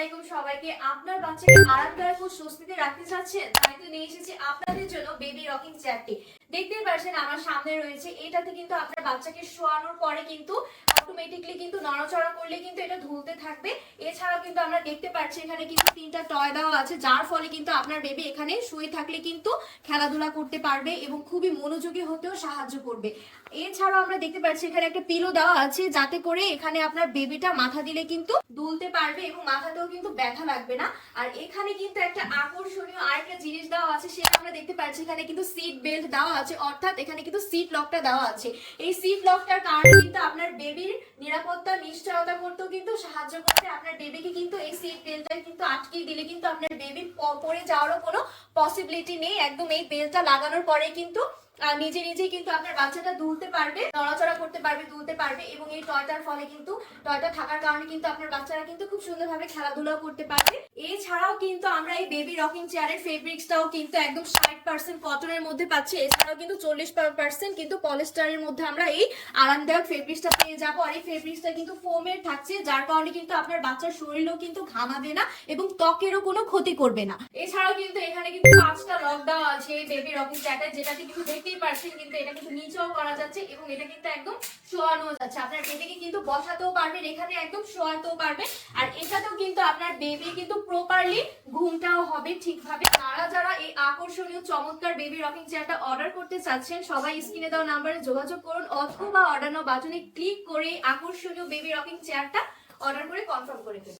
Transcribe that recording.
আলাইকুম সবাইকে। আপনার বাচ্চাকে আরামদায়ক ও স্বস্তিতে রাখতে চাচ্ছেন, তাই তো নিয়ে এসেছি আপনাদের জন্য বেবি রকিং চেয়ারটি। দেখতেই পাচ্ছেন আমার সামনে রয়েছে। এটাতে কিন্তু আপনার বাচ্চাকে শোয়ানোর পরে কিন্তু অটোমেটিকলি কিন্তু নড়াচড়া করলে কিন্তু এটা ঝুলতে থাকবে। এছাড়াও কিন্তু আমরা দেখতে পাচ্ছি এখানে কিন্তু 3টা টয় দেওয়া আছে, যার ফলে কিন্তু আপনার বেবি এখানে শুয়ে থাকলে কিন্তু খেলাধুলা করতে পারবে এবং খুবই মনোযোগী হতেও সাহায্য করবে। এছাড়াও আমরা দেখতে পাচ্ছি এখানে একটা পিলো দেওয়া আছে, যাতে করে এখানে আপনার বেবিটা মাথা দিলে কিন্তু দুলতে পারবে এবং মাথাতেও কিন্তু ব্যথা লাগবে না। আর এখানে কিন্তু একটা আকর্ষণীয় আরেকটা জিনিস দেওয়া আছে, সেটা আমরা দেখতে পাচ্ছি এখানে কিন্তু সিট বেল্ট দেওয়া আছে, অর্থাৎ এখানে কিন্তু সিট লকটা দেওয়া আছে। এই সিট লকটার কারণে কিন্তু আপনার বেবির নিরাপত্তা নিশ্চয়তা করতেও কিন্তু সাহায্য করবে। আপনার বেবিকে কিন্তু এই সিট বেল্টটা কিন্তু আটকে দিলে কিন্তু আপনার বেবি পড়ে যাওয়ারও কোনো পসিবিলিটি নেই। একদম এই বেল্টটা লাগানোর পরে কিন্তু নিজে নিজেই কিন্তু আপনার বাচ্চাটা দুলতে পারবে, নড়াচড়া করতে পারবে, দুলতে পারবে। এবং এই টয়টার ফলে কিন্তু টয়টা থাকার কারণে কিন্তু আপনার বাচ্চারা কিন্তু খুব সুন্দরভাবে খেলাধুলা করতে পারবে। এছাড়াও কিন্তু আমরা এই বেবি রকিং চেয়ারের ফেব্রিক্সটাও কিন্তু একদম 60% কটনের মধ্যে পাচ্ছি। এছাড়াও কিন্তু 40% কিন্তু পলিস্টারের মধ্যে আমরা এই আরামদায়ক ফেব্রিক্সটা পেয়ে যাবো। আর এই ফেব্রিক্সটা কিন্তু ফোমের থাকছে, যার কারণে কিন্তু আপনার বাচ্চার শরীরেও কিন্তু ঘামাবে না এবং ত্বকেরও কোনো ক্ষতি করবে না। এছাড়াও কিন্তু এখানে কিন্তু 5টা লক দেওয়া আছে এই বেবি রকিং চেয়ারটা, যেটাতে কিন্তু দেখতেই পাচ্ছেন কিন্তু এটা কিন্তু নিচেও করা যাচ্ছে এবং এটা কিন্তু একদম শোয়ানো যাচ্ছে। আপনার বেবিকে কিন্তু বসাতেও পারবেন, এখানে একদম শোয়াতেও পারবেন। আর এটাতেও কিন্তু আপনার বেবি কিন্তু প্রপারলি ঘুমটাও হবে ঠিকভাবে। তারা যারা এই আকর্ষণীয় চমৎকার বেবি রকিং চেয়ারটা অর্ডার করতে চাচ্ছেন, সবাই স্ক্রিনে দেওয়া নাম্বারে যোগাযোগ করুন অথবা অর্ডার নাও বাটনে ক্লিক করে আকর্ষণীয় বেবি রকিং চেয়ারটা অর্ডার করে কনফার্ম করে দিন।